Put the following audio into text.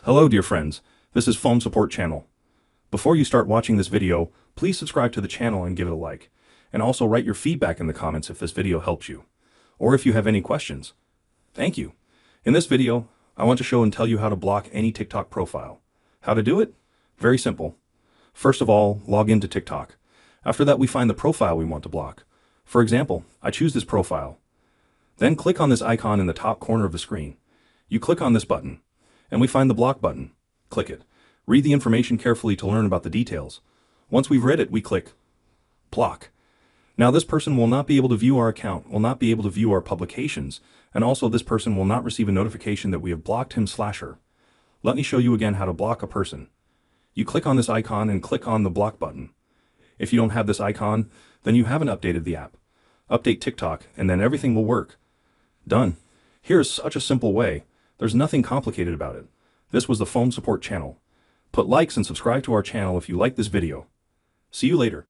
Hello dear friends, this is Phone Support Channel. Before you start watching this video, please subscribe to the channel and give it a like. And also write your feedback in the comments if this video helps you. Or if you have any questions. Thank you. In this video, I want to show and tell you how to block any TikTok profile. How to do it? Very simple. First of all, log into TikTok. After that, we find the profile we want to block. For example, I choose this profile. Then click on this icon in the top corner of the screen. You click on this button, and we find the block button. Click it. Read the information carefully to learn about the details. Once we've read it, we click block. Now this person will not be able to view our account, will not be able to view our publications, and also this person will not receive a notification that we have blocked him/her. Let me show you again how to block a person. You click on this icon and click on the block button. If you don't have this icon, then you haven't updated the app. Update TikTok, and then everything will work. Done. Here's such a simple way. There's nothing complicated about it. This was the Phone Support Channel. Put likes and subscribe to our channel if you like this video. See you later.